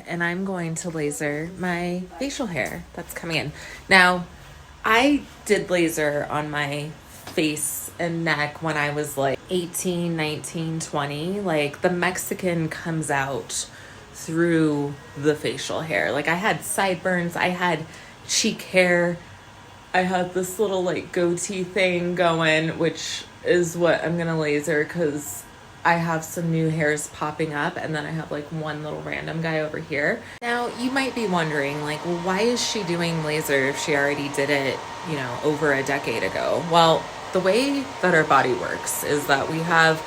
and I'm going to laser my facial hair that's coming in. Now, I did laser on my face and neck when I was like 18, 19, 20. Like the Mexican comes out through the facial hair. Like I had sideburns, I had cheek hair, I had this little like goatee thing going, which is what I'm gonna laser because I have some new hairs popping up, and then I have like one little random guy over here. Now you might be wondering, like, well, why is she doing laser if she already did it, you know, over a decade ago? Well, the way that our body works is that we have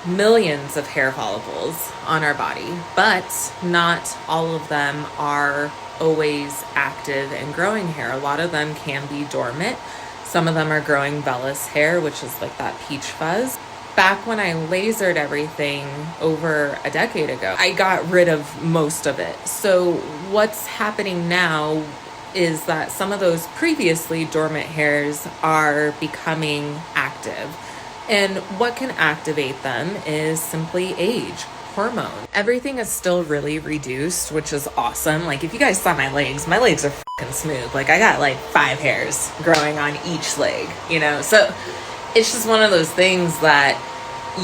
millions of hair follicles on our body, but not all of them are always active and growing hair. A lot of them can be dormant. Some of them are growing vellus hair, which is like that peach fuzz. Back when I lasered everything over a decade ago, I got rid of most of it. So what's happening now is that some of those previously dormant hairs are becoming active. And what can activate them is simply age, hormone. Everything is still really reduced, which is awesome. Like if you guys saw my legs are fucking smooth. Like I got like 5 hairs growing on each leg, you know? So it's just one of those things that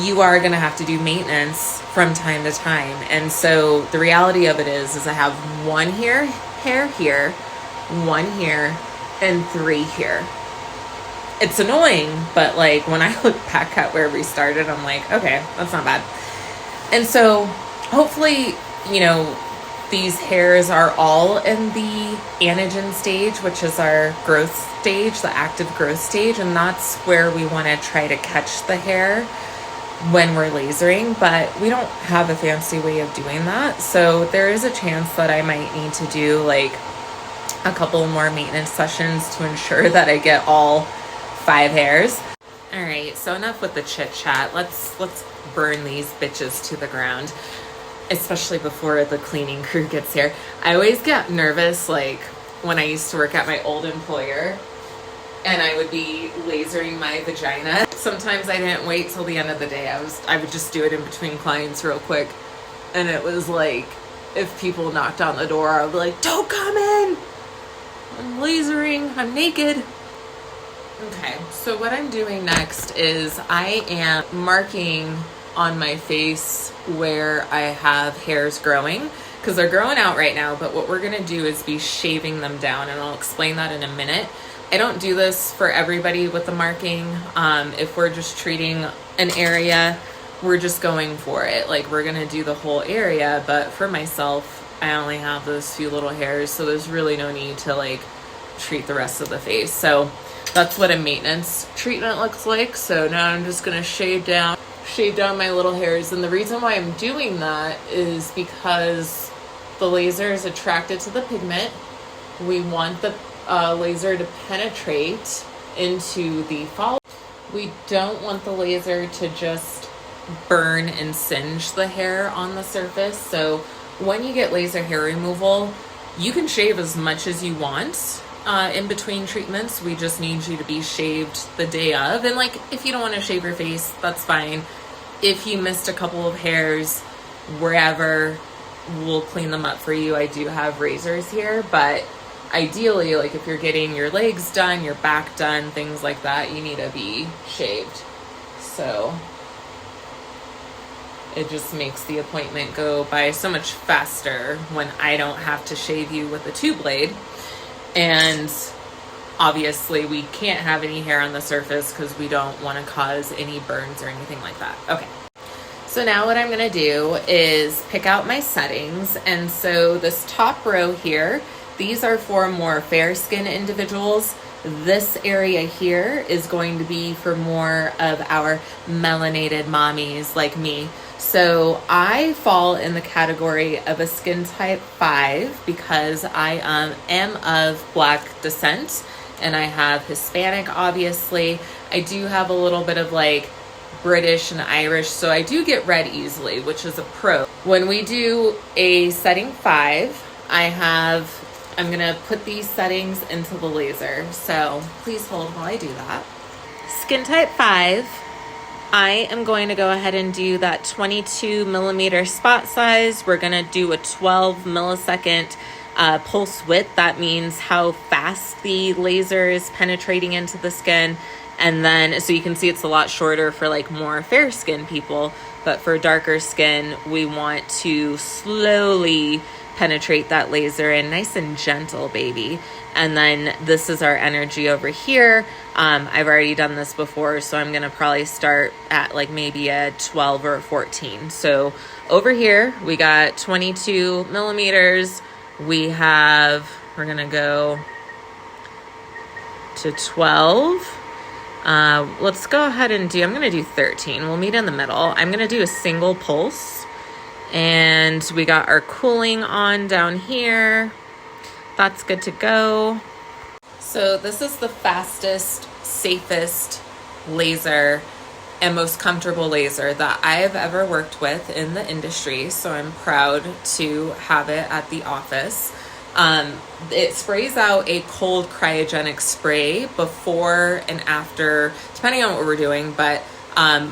you are going to have to do maintenance from time to time. And so the reality of it is I have 1 hair here, 1 here, and 3 here. It's annoying, but like when I look back at where we started, I'm like, okay, that's not bad. And so hopefully, you know, these hairs are all in the anagen stage, which is our growth stage, the active growth stage. And that's where we want to try to catch the hair when we're lasering, but we don't have a fancy way of doing that. So there is a chance that I might need to do like a couple more maintenance sessions to ensure that I get all 5 hairs. All right, so enough with the chit chat. Let's burn these bitches to the ground, especially before the cleaning crew gets here. I always get nervous, like when I used to work at my old employer and I would be lasering my vagina. Sometimes I didn't wait till the end of the day. I would just do it in between clients real quick. And it was like, if people knocked on the door, I would be like, don't come in. I'm lasering, I'm naked. Okay, so what I'm doing next is I am marking on my face where I have hairs growing, because they're growing out right now, but what we're gonna do is be shaving them down, and I'll explain that in a minute. I don't do this for everybody with the marking. If we're just treating an area, we're just going for it. Like we're gonna do the whole area, but for myself, I only have those few little hairs, so there's really no need to like treat the rest of the face. So that's what a maintenance treatment looks like. So now I'm just gonna shave down my little hairs. And the reason why I'm doing that is because the laser is attracted to the pigment. We want the laser to penetrate into the follicle. We don't want the laser to just burn and singe the hair on the surface. So when you get laser hair removal, you can shave as much as you want. In between treatments, we just need you to be shaved the day of. And like, if you don't want to shave your face, that's fine. If you missed a couple of hairs wherever, we'll clean them up for you. I do have razors here, but ideally, like if you're getting your legs done, your back done, things like that, you need to be shaved. So it just makes the appointment go by so much faster when I don't have to shave you with a 2-blade. And obviously we can't have any hair on the surface because we don't want to cause any burns or anything like that. Okay. So now what I'm going to do is pick out my settings. And so this top row here, these are for more fair skin individuals. This area here is going to be for more of our melanated mommies like me. So I fall in the category of a skin type 5 because I am of Black descent and I have Hispanic, obviously. I do have a little bit of like British and Irish, so I do get red easily, which is a pro. When we do a setting 5, I'm gonna put these settings into the laser. So please hold while I do that. Skin type 5, I am going to go ahead and do that 22 millimeter spot size. We're going to do a 12 millisecond pulse width. That means how fast the laser is penetrating into the skin. And then, so you can see it's a lot shorter for like more fair skin people, but for darker skin, we want to slowly penetrate that laser in, nice and gentle, baby. And then this is our energy over here. I've already done this before, so I'm gonna probably start at like maybe a 12 or a 14. So over here, we got 22 millimeters. We're gonna go to 12. Let's go ahead and I'm gonna do 13. We'll meet in the middle. I'm gonna do a single pulse. And we got our cooling on down here. That's good to go. So this is the fastest, safest laser and most comfortable laser that I've ever worked with in the industry. So I'm proud to have it at the office. It sprays out a cold cryogenic spray before and after, depending on what we're doing, but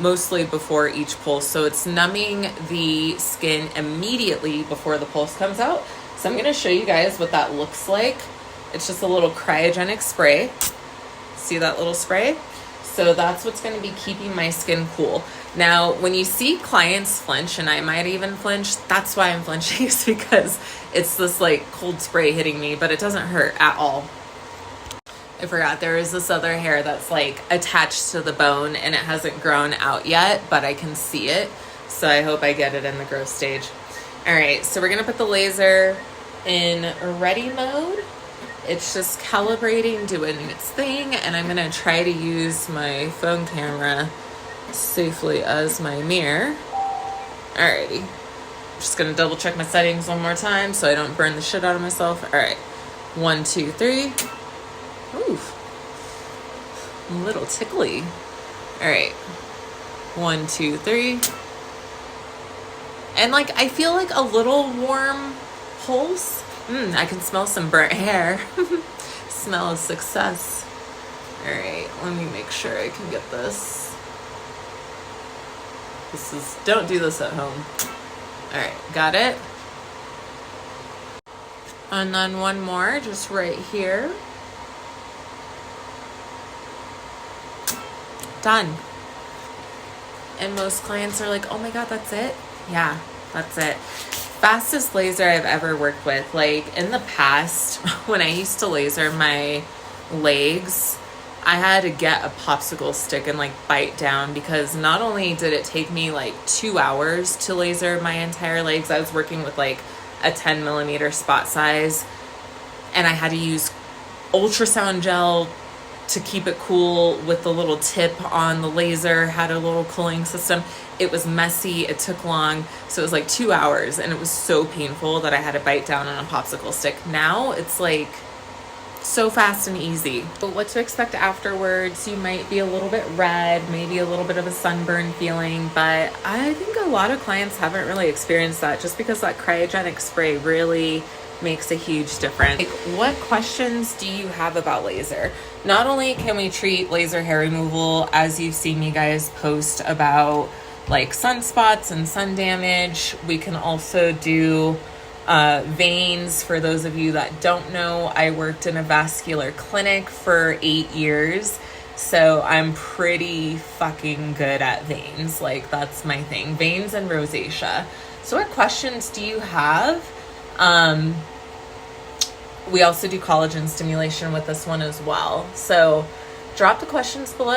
mostly before each pulse. So it's numbing the skin immediately before the pulse comes out. So I'm going to show you guys what that looks like. It's just a little cryogenic spray. See that little spray? So that's what's going to be keeping my skin cool. Now, when you see clients flinch, and I might even flinch, that's why I'm flinching, is because it's this like cold spray hitting me, but it doesn't hurt at all. I forgot there is this other hair that's like attached to the bone and it hasn't grown out yet, but I can see it. So I hope I get it in the growth stage. All right, so we're gonna put the laser in ready mode. It's just calibrating, doing its thing, and I'm gonna try to use my phone camera safely as my mirror. Alrighty, just gonna double check my settings one more time so I don't burn the shit out of myself. All right, 1, 2, 3. Ooh, a little tickly. All right, 1, 2, 3. And like, I feel like a little warm pulse. I can smell some burnt hair. Smell of success. All right, let me make sure I can get this. Don't do this at home. All right, got it. And then one more, just right here. Done. And most clients are like, oh my God, that's it? Yeah, that's it. Fastest laser I've ever worked with. Like in the past, when I used to laser my legs, I had to get a popsicle stick and like bite down, because not only did it take me like 2 hours to laser my entire legs, I was working with like a 10 millimeter spot size, and I had to use ultrasound gel to keep it cool with the little tip on the laser, had a little cooling system. It was messy, it took long, so it was like 2 hours, and it was so painful that I had to bite down on a popsicle stick. Now it's like so fast and easy. But what to expect afterwards, you might be a little bit red, maybe a little bit of a sunburn feeling, but I think a lot of clients haven't really experienced that, just because that cryogenic spray really makes a huge difference. Like, what questions do you have about laser? Not only can we treat laser hair removal, as you've seen me guys post about like sunspots and sun damage, we can also do veins. For those of you that don't know, I worked in a vascular clinic for 8 years, so I'm pretty fucking good at veins. Like, that's my thing, veins and rosacea. So what questions do you have? We also do collagen stimulation with this one as well. So drop the questions below.